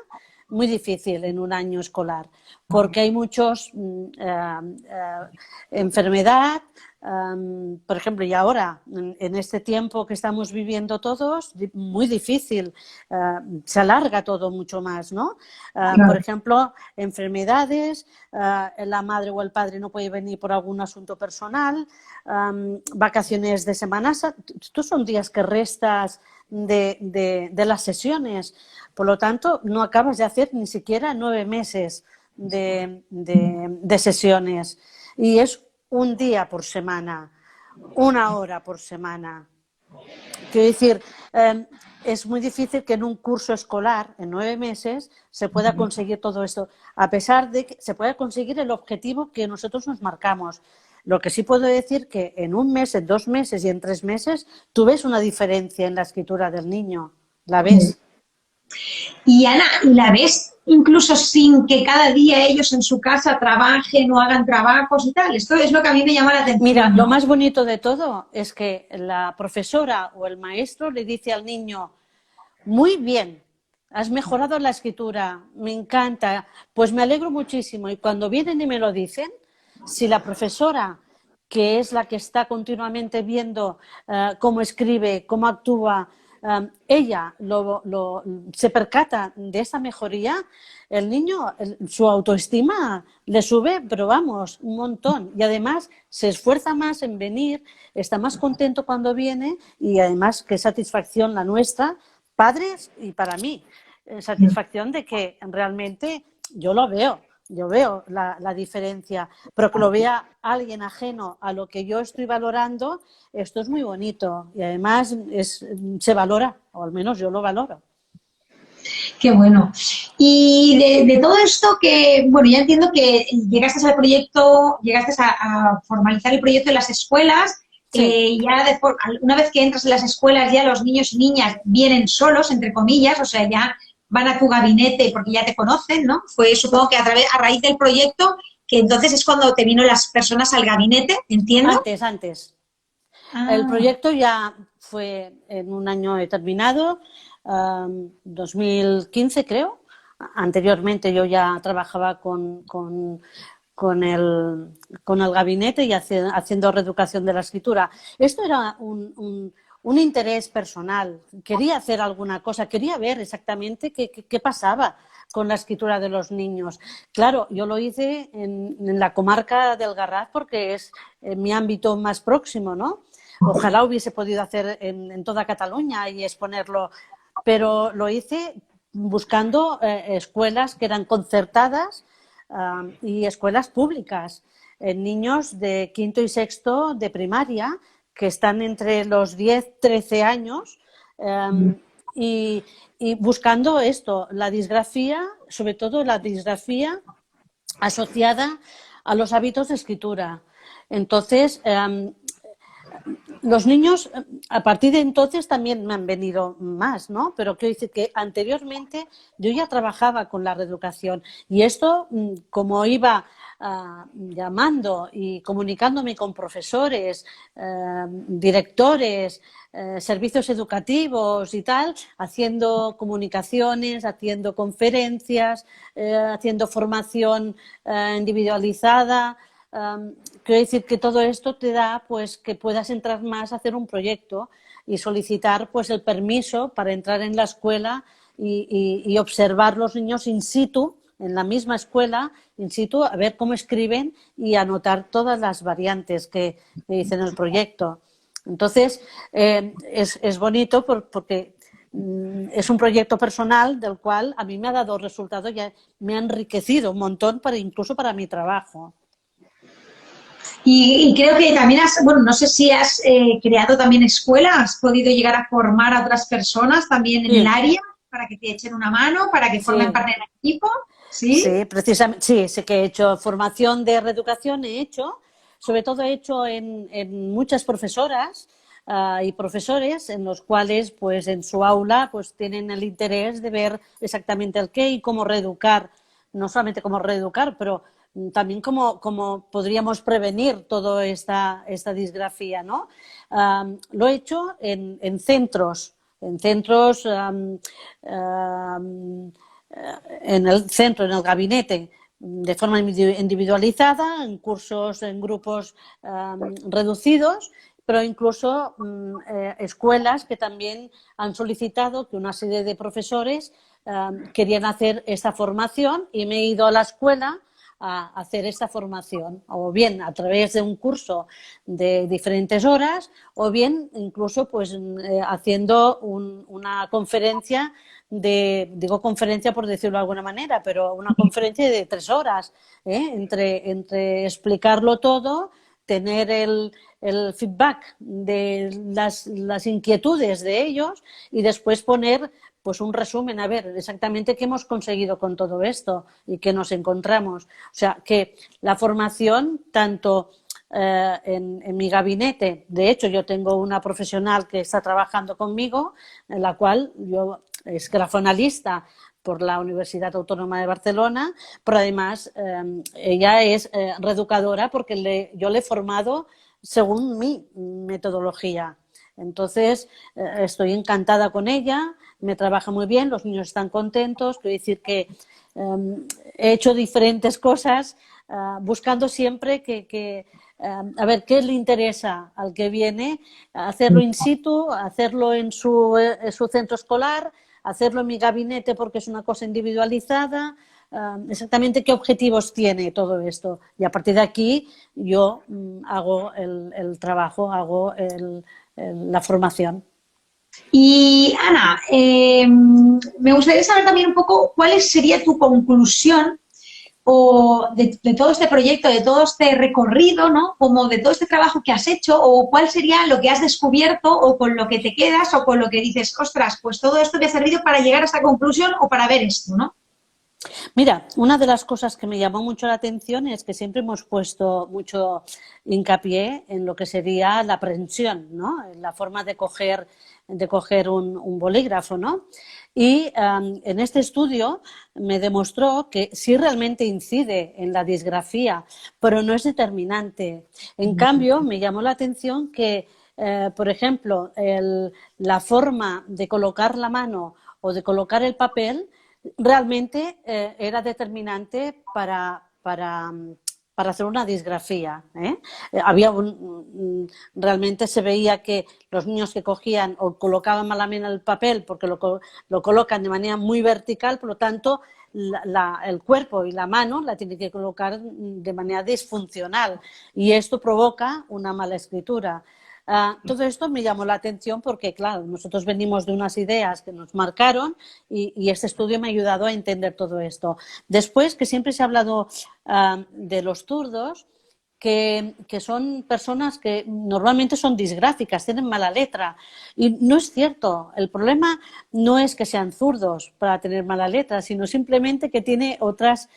muy difícil en un año escolar, porque hay muchos enfermedad, por ejemplo, y ahora, en este tiempo que estamos viviendo todos, muy difícil, se alarga todo mucho más, ¿no? Por ejemplo, enfermedades, la madre o el padre no puede venir por algún asunto personal, vacaciones de Semana Santa, estos son días que restas de las sesiones, por lo tanto, no acabas de hacer ni siquiera 9 meses de sesiones y es un día por semana, una hora por semana. Quiero decir, es muy difícil que en un curso escolar, en 9 meses, se pueda conseguir todo esto, a pesar de que se pueda conseguir el objetivo que nosotros nos marcamos. Lo que sí puedo decir que en un mes, en 2 meses y en 3 meses, tú ves una diferencia en la escritura del niño, la ves. Y Ana, ¿la ves incluso sin que cada día ellos en su casa trabajen o hagan trabajos y tal? Esto es lo que a mí me llama la Mira, atención, lo ¿no? más bonito de todo es que la profesora o el maestro le dice al niño, muy bien, has mejorado la escritura, me encanta, pues me alegro muchísimo. Y cuando vienen y me lo dicen, si la profesora, que es la que está continuamente viendo cómo escribe, cómo actúa, ella se percata de esa mejoría, el niño, su autoestima le sube, pero vamos, un montón. Y además se esfuerza más en venir, está más contento cuando viene y además qué satisfacción la nuestra, padres y para mí, satisfacción de que realmente yo lo veo. Yo veo la diferencia, pero que lo vea alguien ajeno a lo que yo estoy valorando, esto es muy bonito y además se valora, o al menos yo lo valoro. Qué bueno. Y de todo esto que, bueno, ya entiendo que llegaste al proyecto, llegaste a formalizar el proyecto en las escuelas. Sí, Ya una vez que entras en las escuelas, ya los niños y niñas vienen solos, entre comillas, o sea, ya van a tu gabinete porque ya te conocen, ¿no? Fue, supongo que a raíz del proyecto, que entonces es cuando te vino las personas al gabinete, entiendo. antes. El Ah, proyecto ya fue en un año determinado, 2015 creo. Anteriormente yo ya trabajaba con con el gabinete y haciendo reeducación de la escritura. Esto era un interés personal. Quería hacer alguna cosa, quería ver exactamente qué pasaba con la escritura de los niños. Claro, yo lo hice en la comarca del Garraf porque es mi ámbito más próximo, ¿no? Ojalá hubiese podido hacer en toda Cataluña y exponerlo, pero lo hice buscando escuelas que eran concertadas y escuelas públicas, niños de quinto y sexto de primaria que están entre los 10, 13 años y buscando esto, la disgrafía, sobre todo la disgrafía asociada a los hábitos de escritura. Entonces, los niños, a partir de entonces también me han venido más, ¿no? Pero quiero decir que anteriormente yo ya trabajaba con la reeducación y esto, como iba llamando y comunicándome con profesores, directores, servicios educativos y tal, haciendo comunicaciones, haciendo conferencias, haciendo formación individualizada. Quiero decir que todo esto te da pues que puedas entrar más a hacer un proyecto y solicitar pues el permiso para entrar en la escuela y observar los niños in situ, en la misma escuela, in situ, a ver cómo escriben y anotar todas las variantes que dicen el proyecto. Entonces, es bonito porque es un proyecto personal del cual a mí me ha dado resultados y me ha enriquecido un montón incluso para mi trabajo. Y creo que también bueno, no sé si has creado también escuela, has podido llegar a formar a otras personas también en el área para que te echen una mano, para que formen parte del equipo. Sí, precisamente, sí que he hecho formación de reeducación, sobre todo he hecho en muchas profesoras y profesores en los cuales pues en su aula pues tienen el interés de ver exactamente el qué y cómo reeducar, no solamente cómo reeducar, pero también cómo podríamos prevenir toda esta disgrafía, ¿no? Lo he hecho en centros, en el centro, en el gabinete, de forma individualizada, en cursos, en grupos reducidos, pero incluso escuelas que también han solicitado que una serie de profesores querían hacer esta formación y me he ido a la escuela a hacer esta formación, o bien a través de un curso de diferentes horas, o bien incluso pues haciendo una conferencia digo conferencia por decirlo de alguna manera, pero una conferencia de 3 horas, entre explicarlo todo, tener el feedback de las inquietudes de ellos y después poner pues un resumen, a ver exactamente qué hemos conseguido con todo esto y qué nos encontramos. O sea, que la formación, tanto en mi gabinete, de hecho yo tengo una profesional que está trabajando conmigo, en la cual yo es grafoanalista por la Universidad Autónoma de Barcelona, pero además ella es reeducadora porque yo le he formado según mi metodología. Entonces, estoy encantada con ella, me trabaja muy bien, los niños están contentos. Quiero decir que he hecho diferentes cosas buscando siempre a ver qué le interesa al que viene, hacerlo in situ, hacerlo en su centro escolar, hacerlo en mi gabinete porque es una cosa individualizada, exactamente qué objetivos tiene todo esto. Y a partir de aquí yo hago el trabajo, hago la formación. Y Ana, me gustaría saber también un poco cuál sería tu conclusión o de todo este proyecto, de todo este recorrido, ¿no? Como de todo este trabajo que has hecho, o cuál sería lo que has descubierto o con lo que te quedas o con lo que dices, ostras, pues todo esto me ha servido para llegar a esta conclusión o para ver esto, ¿no? Mira, una de las cosas que me llamó mucho la atención es que siempre hemos puesto mucho hincapié en lo que sería la prensión, ¿no? La forma de coger un bolígrafo, ¿no? Y en este estudio me demostró que sí realmente incide en la disgrafía, pero no es determinante. En cambio, me llamó la atención que, por ejemplo, la forma de colocar la mano o de colocar el papel realmente era determinante para para hacer una disgrafía. Realmente se veía que los niños que cogían o colocaban malamente el papel porque lo colocan de manera muy vertical, por lo tanto el cuerpo y la mano la tienen que colocar de manera disfuncional y esto provoca una mala escritura. Todo esto me llamó la atención porque, claro, nosotros venimos de unas ideas que nos marcaron y este estudio me ha ayudado a entender todo esto. Después, que siempre se ha hablado de los zurdos, que son personas que normalmente son disgráficas, tienen mala letra. Y no es cierto. El problema no es que sean zurdos para tener mala letra, sino simplemente que tiene otras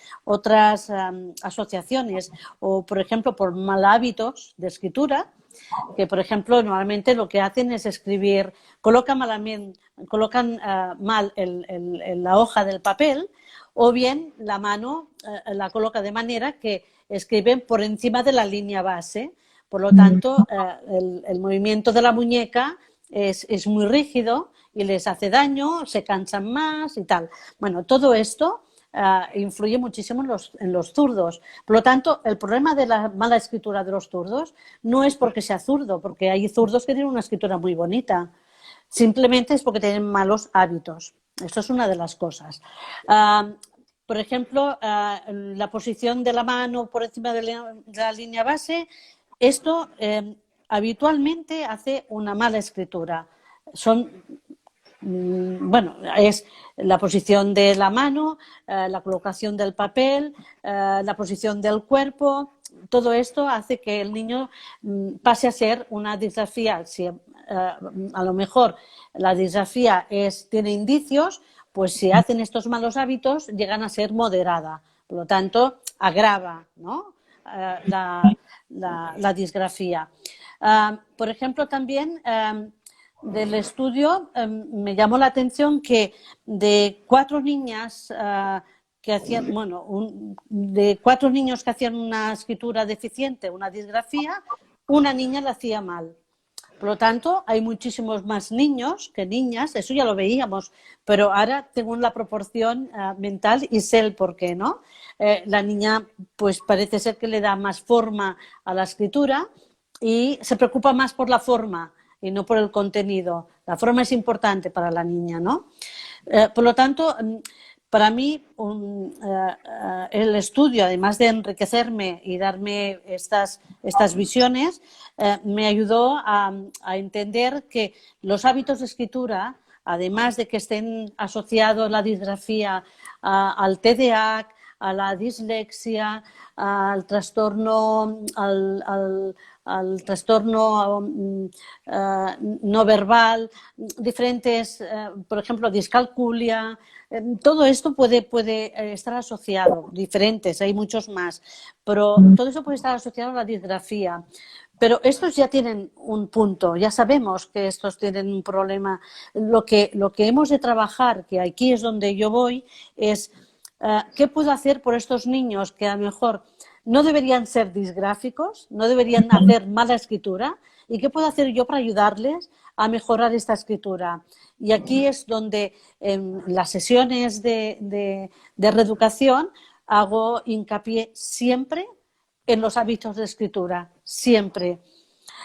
asociaciones. O, por ejemplo, por mal hábitos de escritura, que, por ejemplo, normalmente lo que hacen es escribir, colocan mal la hoja del papel o bien la mano la coloca de manera que escriben por encima de la línea base. Por lo tanto, el movimiento de la muñeca es muy rígido y les hace daño, se cansan más y tal. Bueno, todo esto influye muchísimo en los zurdos. Por lo tanto, el problema de la mala escritura de los zurdos no es porque sea zurdo, porque hay zurdos que tienen una escritura muy bonita. Simplemente es porque tienen malos hábitos. Esto es una de las cosas. Por ejemplo, la posición de la mano por encima de la línea base, esto habitualmente hace una mala escritura. Es la posición de la mano, la colocación del papel, la posición del cuerpo. Todo esto hace que el niño pase a ser una disgrafía. Si a lo mejor la disgrafía tiene indicios, pues si hacen estos malos hábitos llegan a ser moderada. Por lo tanto, agrava, ¿no? la disgrafía. Por ejemplo, también del estudio me llamó la atención que de 4 niñas de 4 niños que hacían una escritura deficiente, una disgrafía, una niña la hacía mal. Por lo tanto, hay muchísimos más niños que niñas, eso ya lo veíamos, pero ahora tengo la proporción mental y sé el por qué, ¿no? La niña, pues parece ser que le da más forma a la escritura y se preocupa más por la forma y no por el contenido. La forma es importante para la niña, ¿no? Por lo tanto, para mí el estudio, además de enriquecerme y darme estas visiones, me ayudó a entender que los hábitos de escritura, además de que estén asociados la disgrafía al TDAH, a la dislexia, al trastorno, al trastorno no verbal, diferentes, por ejemplo, discalculia, todo esto puede estar asociado, diferentes, hay muchos más, pero todo eso puede estar asociado a la disgrafía. Pero estos ya tienen un punto, ya sabemos que estos tienen un problema. Lo que hemos de trabajar, que aquí es donde yo voy, es ¿qué puedo hacer por estos niños que a lo mejor no deberían ser disgráficos, no deberían hacer mala escritura? ¿Y qué puedo hacer yo para ayudarles a mejorar esta escritura? Y aquí es donde en las sesiones de reeducación hago hincapié siempre en los hábitos de escritura, siempre.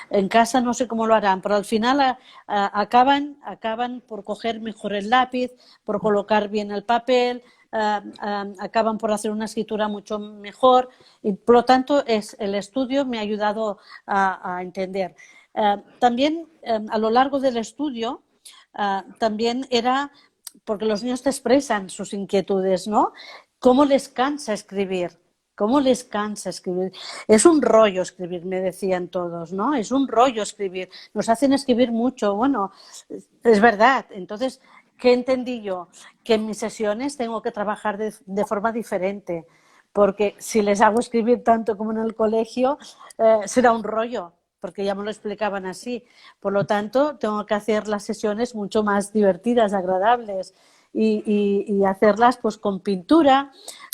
En casa no sé cómo lo harán, pero al final acaban por coger mejor el lápiz, por colocar bien el papel, acaban por hacer una escritura mucho mejor y por lo tanto el estudio me ha ayudado a entender. También a lo largo del estudio también era porque los niños te expresan sus inquietudes, ¿no? ¿Cómo les cansa escribir? ¿Cómo les cansa escribir? Es un rollo escribir, me decían todos, ¿no? Es un rollo escribir. Nos hacen escribir mucho. Bueno, es verdad. Entonces, ¿qué entendí yo? Que en mis sesiones tengo que trabajar de forma diferente, porque si les hago escribir tanto como en el colegio, será un rollo, porque ya me lo explicaban así. Por lo tanto, tengo que hacer las sesiones mucho más divertidas, agradables y hacerlas pues con pintura,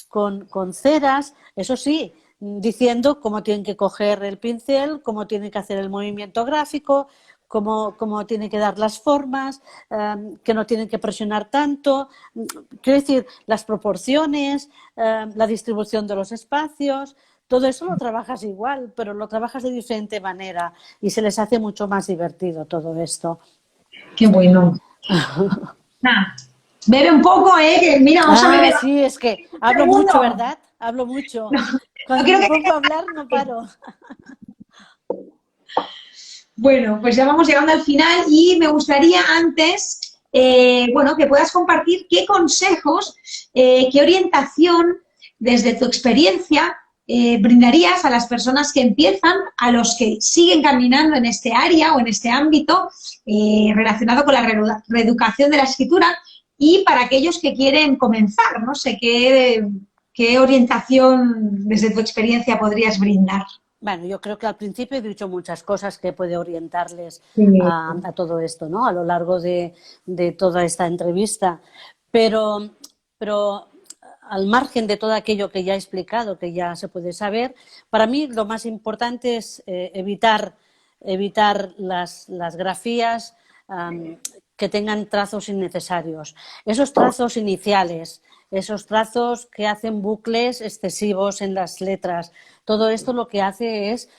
con ceras, eso sí, diciendo cómo tienen que coger el pincel, cómo tienen que hacer el movimiento gráfico, cómo tienen que dar las formas, que no tienen que presionar tanto. Quiero decir, las proporciones, la distribución de los espacios, todo eso lo trabajas igual, pero lo trabajas de diferente manera y se les hace mucho más divertido todo esto. Qué bueno. Nah, bebe un poco, que mira, vamos a beber Sí, es que un hablo segundo. mucho, ¿verdad? Hablo mucho. No, no Cuando quiero me que te pongo a quedes. hablar no paro. Bueno, pues ya vamos llegando al final y me gustaría antes, bueno, que puedas compartir qué consejos, qué orientación desde tu experiencia brindarías a las personas que empiezan, a los que siguen caminando en este área o en este ámbito relacionado con la reeducación de la escritura y para aquellos que quieren comenzar, no sé, qué orientación desde tu experiencia podrías brindar. Bueno, yo creo que al principio he dicho muchas cosas que puede orientarles Sí. a todo esto, ¿no? A lo largo de toda esta entrevista. Pero al margen de todo aquello que ya he explicado, que ya se puede saber, para mí lo más importante es evitar las grafías que tengan trazos innecesarios. Esos trazos iniciales, esos trazos que hacen bucles excesivos en las letras, todo esto lo que hace es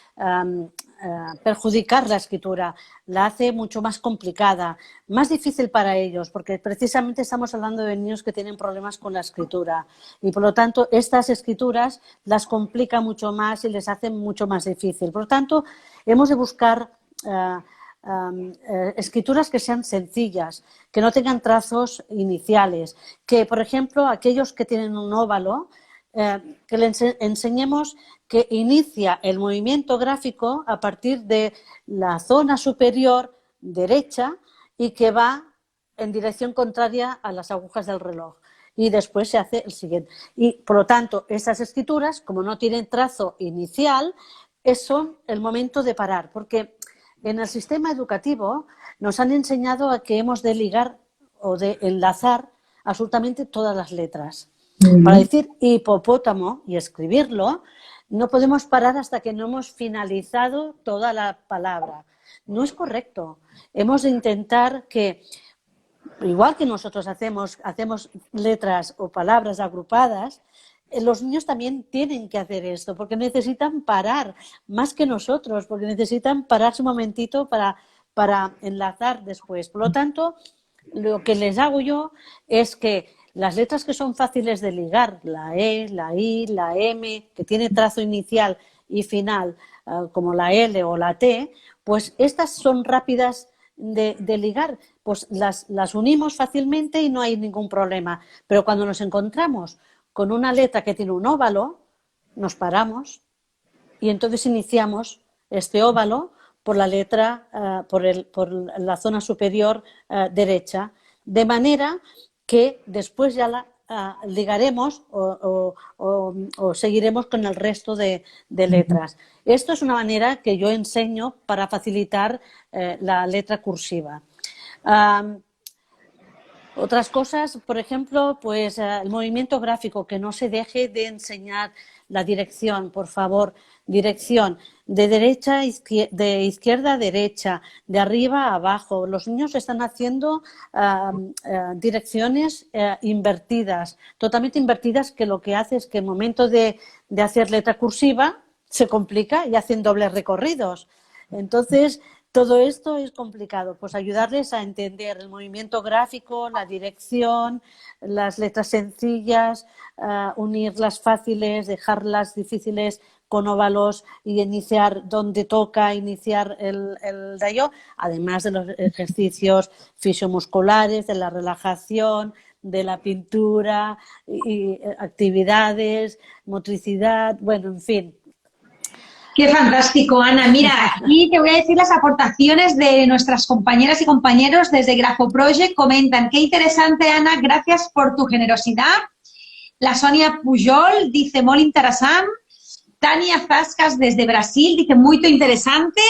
perjudicar la escritura, la hace mucho más complicada, más difícil para ellos, porque precisamente estamos hablando de niños que tienen problemas con la escritura y por lo tanto estas escrituras las complica mucho más y les hacen mucho más difícil. Por lo tanto, hemos de buscar escrituras que sean sencillas, que no tengan trazos iniciales, que por ejemplo aquellos que tienen un óvalo, que les enseñemos que inicia el movimiento gráfico a partir de la zona superior derecha y que va en dirección contraria a las agujas del reloj. Y después se hace el siguiente. Y por lo tanto, esas escrituras, como no tienen trazo inicial, son el momento de parar, porque en el sistema educativo nos han enseñado a que hemos de ligar o de enlazar absolutamente todas las letras. Para decir hipopótamo y escribirlo, no podemos parar hasta que no hemos finalizado toda la palabra. No es correcto. Hemos de intentar que, igual que nosotros hacemos letras o palabras agrupadas, los niños también tienen que hacer esto, porque necesitan parar, más que nosotros, porque necesitan pararse un momentito para enlazar después. Por lo tanto, lo que les hago yo es que las letras que son fáciles de ligar, la E, la I, la M, que tiene trazo inicial y final, como la L o la T, pues estas son rápidas de ligar, pues las unimos fácilmente y no hay ningún problema. Pero cuando nos encontramos con una letra que tiene un óvalo, nos paramos y entonces iniciamos este óvalo por la letra, por la zona superior derecha, de manera que después ya la ligaremos o seguiremos con el resto de letras. Esto es una manera que yo enseño para facilitar la letra cursiva. Otras cosas, por ejemplo, pues el movimiento gráfico, que no se deje de enseñar la dirección, por favor, dirección de derecha de izquierda a derecha, de arriba a abajo. Los niños están haciendo direcciones invertidas, totalmente invertidas, que lo que hace es que en el momento de hacer letra cursiva se complica y hacen dobles recorridos. Entonces, todo esto es complicado, pues ayudarles a entender el movimiento gráfico, la dirección, las letras sencillas, unirlas fáciles, dejarlas difíciles con óvalos y iniciar donde toca iniciar el dayo, además de los ejercicios fisiomusculares, de la relajación, de la pintura, y actividades, motricidad, bueno, en fin. Qué fantástico, Ana. Mira, aquí te voy a decir las aportaciones de nuestras compañeras y compañeros desde Grafo Project. Comentan, qué interesante, Ana, gracias por tu generosidad. La Sonia Pujol dice, molt interessant. Tania Zascas desde Brasil dice, muy interesante.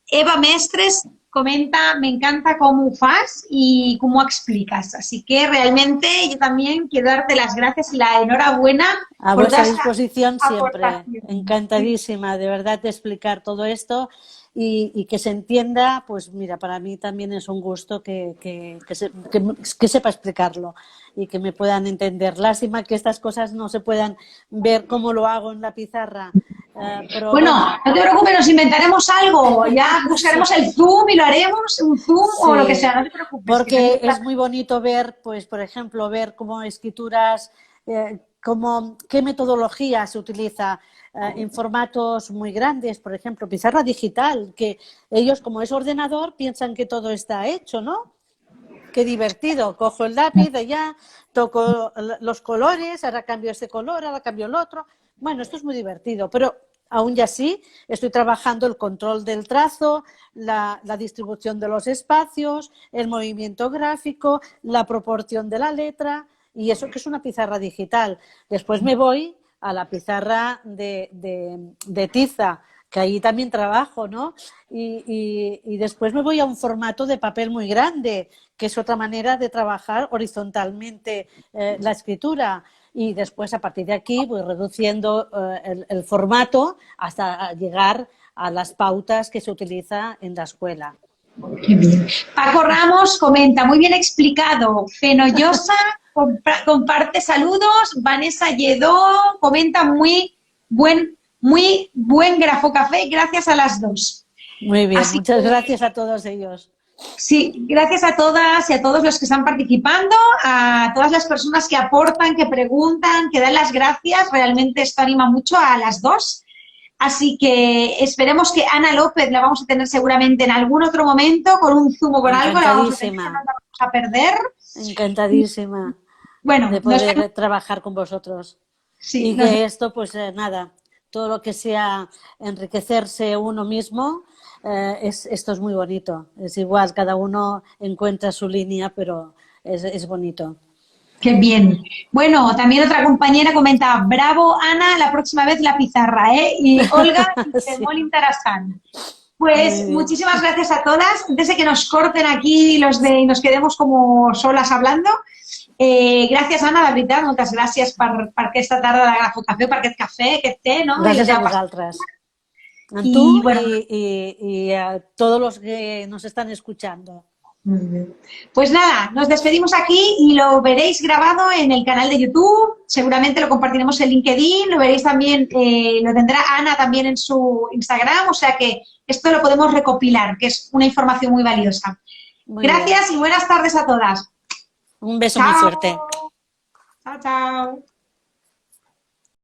Eva Mestres comenta, me encanta cómo fas y cómo explicas. Así que realmente yo también quiero darte las gracias y la enhorabuena. A vuestra disposición siempre, aportación. encantadísima de verdad de explicar todo esto y que se entienda, pues mira, para mí también es un gusto que sepa explicarlo y que me puedan entender. Lástima que estas cosas no se puedan ver cómo lo hago en la pizarra, pero Bueno, bueno. no te preocupes, nos inventaremos algo, ya buscaremos Sí. el Zoom y lo haremos, un Zoom o lo que Sí, sea, no te preocupes. porque es muy bonito ver, pues, por ejemplo, ver cómo escrituras, qué metodología se utiliza en formatos muy grandes, por ejemplo, pizarra digital, que ellos, como es ordenador, piensan que todo está hecho, ¿no? Qué divertido, cojo el lápiz de allá, toco los colores, ahora cambio este color, ahora cambio el otro. Bueno, esto es muy divertido, pero aún y así estoy trabajando el control del trazo, la distribución de los espacios, el movimiento gráfico, la proporción de la letra, y eso que es una pizarra digital. Después me voy a la pizarra de tiza, que ahí también trabajo, ¿no? Y después me voy a un formato de papel muy grande, que es otra manera de trabajar horizontalmente la escritura. Y después, a partir de aquí, voy reduciendo el formato hasta llegar a las pautas que se utiliza en la escuela. Qué bien. Paco Ramos comenta, muy bien explicado. Fenollosa comparte saludos. Vanessa Lledó comenta muy buen Grafocafé, gracias a las dos. Muy bien, Así muchas que, gracias a todos ellos. sí, gracias a todas y a todos los que están participando, a todas las personas que aportan, que preguntan, que dan las gracias. Realmente esto anima mucho a las dos. Así que esperemos que Ana López la vamos a tener seguramente en algún otro momento, con un Zoom o con algo, la vamos a tener, no Encantadísima, nos vamos a perder. encantadísima Bueno, de poder trabajar con vosotros. sí, Y que esto, pues nada, todo lo que sea enriquecerse uno mismo, esto es muy bonito. Es igual, cada uno encuentra su línea, pero es bonito. qué bien. Bueno, también otra compañera comenta, bravo Ana, la próxima vez la pizarra, ¿eh? Y Olga, Sí, muy interesante. muy Pues bien. muchísimas gracias a todas. Antes de que nos corten aquí y nos quedemos como solas hablando, gràcies, Anna, de veritat, moltes gràcies per aquesta tarda de Grafocafè, per aquest cafè, aquest té, no? I el Gracias que a ha passat. vosotras. A Y tú bueno, y a todos los que nos están escuchando. pues nada, nos despedimos aquí y lo veréis grabado en el canal de YouTube. Seguramente lo compartiremos en LinkedIn, lo veréis también, lo tendrá Ana también en su Instagram, o sea que esto lo podemos recopilar, que es una información muy valiosa. Muy bien. Gracias y buenas tardes a todas. Un beso muy Chao. fuerte. Chao, chao.